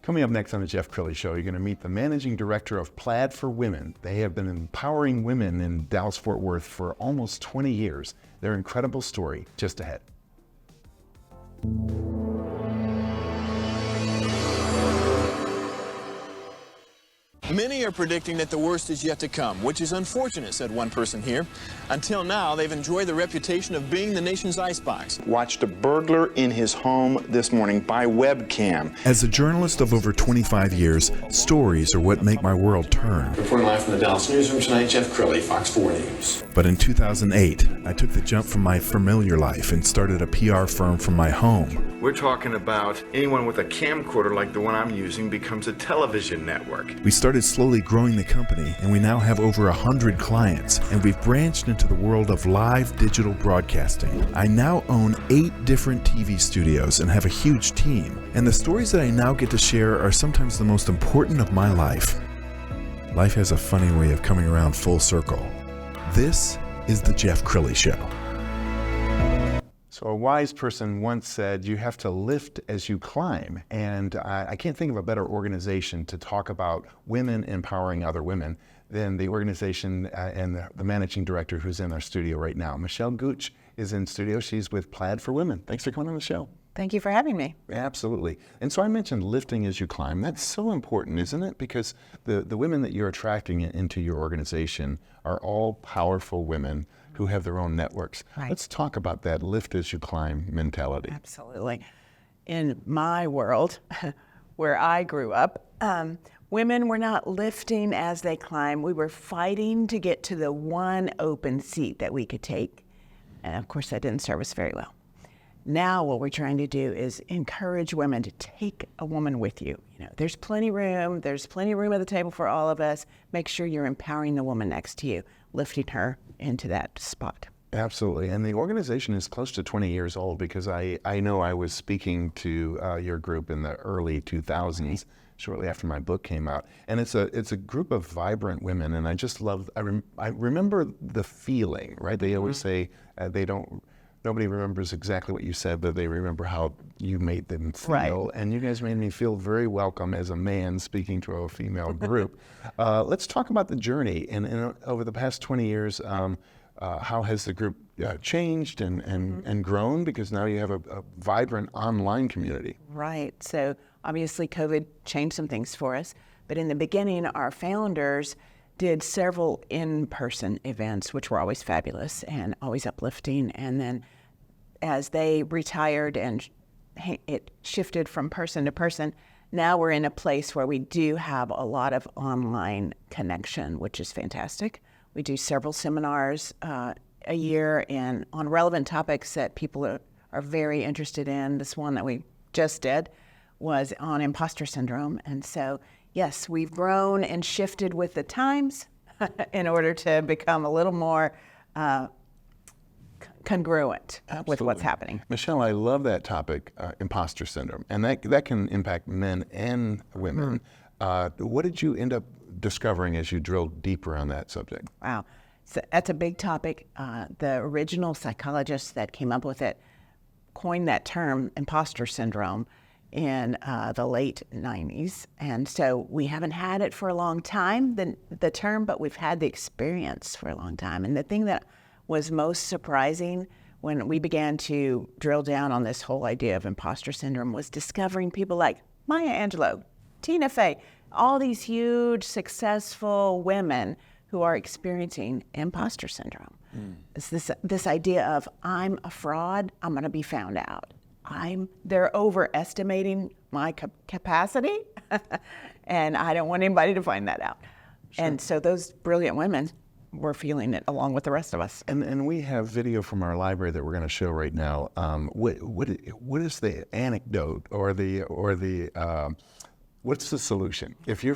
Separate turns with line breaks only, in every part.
Coming up next on the Jeff Crilley Show, you're going to meet the managing director of Plaid for Women. They have been empowering women in Dallas-Fort Worth for almost 20 years. Their incredible story just ahead.
Many are predicting that the worst is yet to come, which is unfortunate, said one person here. Until now, they've enjoyed the reputation of being the nation's icebox.
Watched a burglar in his home this morning by webcam.
As a journalist of over 25 years, stories are what make my world turn.
Reporting live from the Dallas newsroom tonight, Jeff Crilley, Fox 4 News.
But in 2008, I took the jump from my familiar life and started a PR firm from my home.
We're talking about anyone with a camcorder like the one I'm using becomes a television network.
We started slowly growing the company, and we now have over 100 clients, and we've branched into the world of live digital broadcasting. I now own 8 different TV studios and have a huge team, and the stories that I now get to share are sometimes the most important of my life. Life has a funny way of coming around full circle. This is the Jeff Crilley Show.
So a wise person once said, you have to lift as you climb. And I can't think of a better organization to talk about women empowering other women than the organization and the managing director who's in our studio right now. Michelle Gooch is in studio. She's with Plaid for Women. Thanks for coming on the show.
Thank you for having me.
Absolutely. And so I mentioned lifting as you climb. That's so important, isn't it? Because the women that you're attracting into your organization are all powerful women who have their own networks.
Right.
Let's talk about that lift as you climb mentality.
Absolutely. In my world, where I grew up, women were not lifting as they climb. We were fighting to get to the one open seat that we could take. And of course, that didn't serve us very well. Now what we're trying to do is encourage women to take a woman with you. You know, there's plenty room. There's plenty of room at the table for all of us. Make sure you're empowering the woman next to you, lifting her into that spot.
Absolutely. And the organization is close to 20 years old because I know I was speaking to your group in the early 2000s, shortly after my book came out. And it's a group of vibrant women. And I just love, I remember the feeling, right? They always say nobody remembers exactly what you said, but they remember how you made them feel.
Right.
And you guys made me feel very welcome as a man speaking to a female group. Let's talk about the journey. And over the past 20 years, how has the group changed and grown? Because now you have a vibrant online community.
Right. So obviously COVID changed some things for us. But in the beginning, our founders did several in-person events, which were always fabulous and always uplifting. And then as they retired and it shifted from person to person, now we're in a place where we do have a lot of online connection, which is fantastic. We do several seminars a year and on relevant topics that people are very interested in. This one that we just did was on imposter syndrome. And so, yes, we've grown and shifted with the times in order to become a little more congruent with what's happening.
Michelle, I love that topic, imposter syndrome, and that can impact men and women. What did you end up discovering as you drilled deeper on that subject?
Wow, so that's a big topic. The original psychologist that came up with it coined that term, imposter syndrome, in the late 90s. And so we haven't had it for a long time, the term, but we've had the experience for a long time. And the thing that was most surprising when we began to drill down on this whole idea of imposter syndrome was discovering people like Maya Angelou, Tina Fey, all these huge, successful women who are experiencing imposter syndrome. It's this idea of, I'm a fraud, I'm gonna be found out. They're overestimating my capacity, and I don't want anybody to find that out. Sure. And so those brilliant women were feeling it along with the rest of us.
And we have video from our library that we're going to show right now. What is the anecdote or the what's the solution? If you're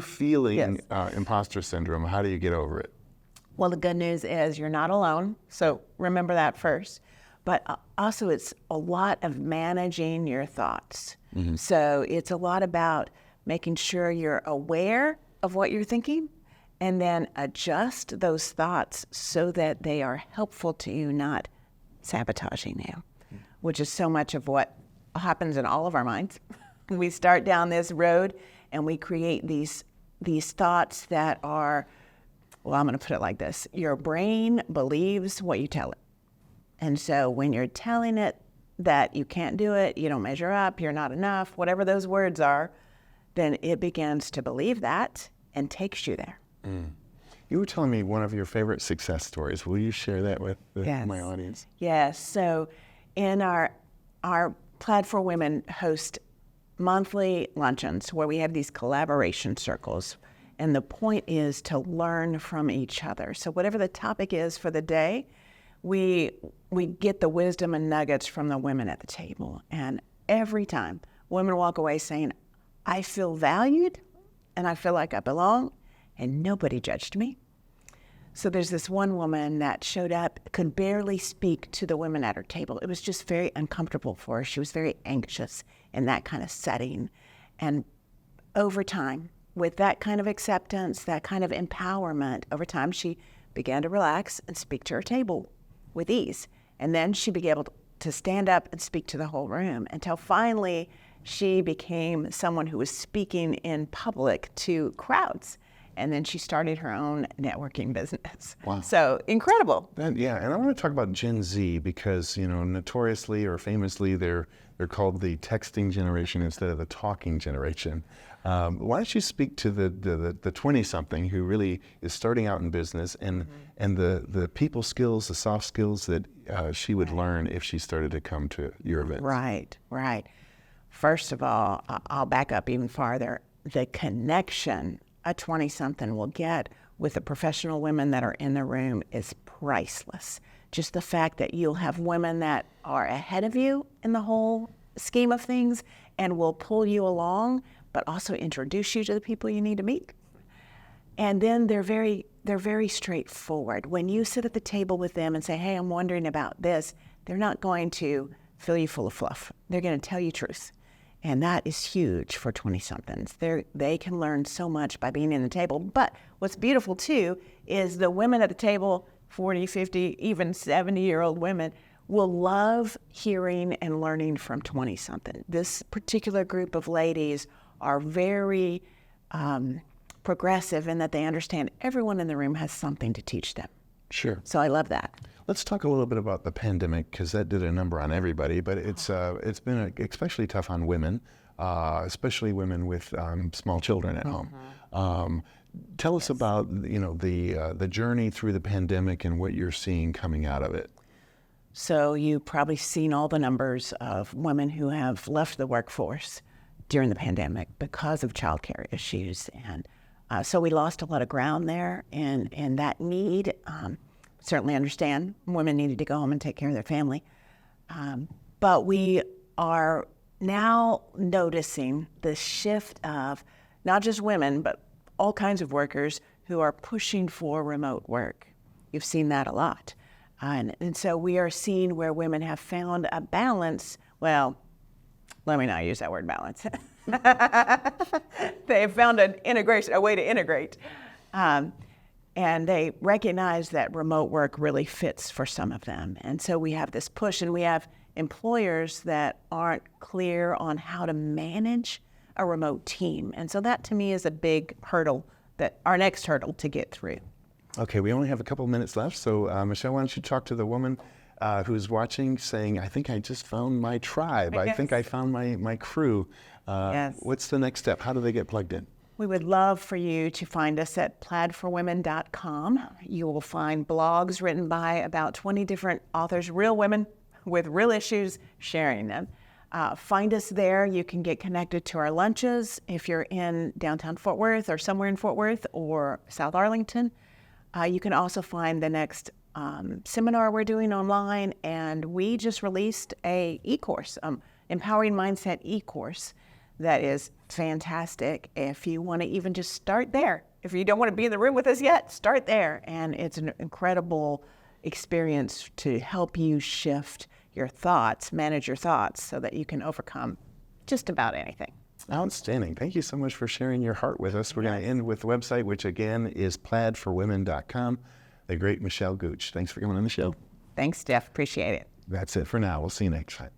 feeling
Yes.
Imposter syndrome, how do you get over it?
Well, the good news is you're not alone. So remember that first. But also it's a lot of managing your thoughts. Mm-hmm. So it's a lot about making sure you're aware of what you're thinking and then adjust those thoughts so that they are helpful to you, not sabotaging you, which is so much of what happens in all of our minds. We start down this road and we create these thoughts that are, well, I'm going to put it like this. Your brain believes what you tell it. And so when you're telling it that you can't do it, you don't measure up, you're not enough, whatever those words are, then it begins to believe that and takes you there.
You were telling me one of your favorite success stories. Will you share that with
Yes.
my audience?
Yes. So in our Plaid for Women host monthly luncheons where we have these collaboration circles. And the point is to learn from each other. So whatever the topic is for the day, we get the wisdom and nuggets from the women at the table. And every time women walk away saying, I feel valued and I feel like I belong, and nobody judged me. So there's this one woman that showed up, could barely speak to the women at her table. It was just very uncomfortable for her. She was very anxious in that kind of setting. And over time, with that kind of acceptance, that kind of empowerment, over time she began to relax and speak to her table with ease. And then she began able to stand up and speak to the whole room until finally she became someone who was speaking in public to crowds. And then she started her own networking business.
Wow.
So incredible.
Yeah, and I want to talk about Gen Z because, notoriously or famously, they're called the texting generation instead of the talking generation. Why don't you speak to the 20-something who really is starting out in business and the people skills, the soft skills that she would learn if she started to come to your events?
Right. First of all, I'll back up even farther. The connection a 20-something will get with the professional women that are in the room is priceless. Just the fact that you'll have women that are ahead of you in the whole scheme of things and will pull you along, but also introduce you to the people you need to meet. And then they're very straightforward. When you sit at the table with them and say, hey, I'm wondering about this, they're not going to fill you full of fluff. They're going to tell you truth. And that is huge for 20-somethings. They can learn so much by being in the table. But what's beautiful, too, is the women at the table, 40, 50, even 70-year-old women, will love hearing and learning from 20-something. This particular group of ladies are very progressive in that they understand everyone in the room has something to teach them.
Sure.
So I love that.
Let's talk a little bit about the pandemic because that did a number on everybody, but it's been especially tough on women, especially women with small children at home. Tell us about the journey through the pandemic and what you're seeing coming out of it.
So you've probably seen all the numbers of women who have left the workforce during the pandemic because of childcare issues, and so we lost a lot of ground there, and that need. Certainly understand women needed to go home and take care of their family. But we are now noticing the shift of not just women, but all kinds of workers who are pushing for remote work. You've seen that a lot. And so we are seeing where women have found a balance. Well, let me not use that word balance. They have found a way to integrate. And they recognize that remote work really fits for some of them. And so we have this push, and we have employers that aren't clear on how to manage a remote team. And so that to me is a big hurdle, our next hurdle to get through.
Okay, we only have a couple minutes left. So Michelle, why don't you talk to the woman who's watching saying, I think I just found my tribe. I think I found my crew.
Yes.
What's the next step? How do they get plugged in?
We would love for you to find us at plaidforwomen.com. You will find blogs written by about 20 different authors, real women with real issues, sharing them. Find us there. You can get connected to our lunches if you're in downtown Fort Worth or somewhere in Fort Worth or South Arlington. You can also find the next seminar we're doing online, and we just released a e-course, Empowering Mindset e-course. That is fantastic. If you want to even just start there, if you don't want to be in the room with us yet, start there. And it's an incredible experience to help you shift your thoughts, manage your thoughts so that you can overcome just about anything.
Outstanding. Thank you so much for sharing your heart with us. We're going to end with the website, which again is plaidforwomen.com. The great Michelle Gooch. Thanks for coming on the show.
Thanks, Jeff. Appreciate it.
That's it for now. We'll see you next time.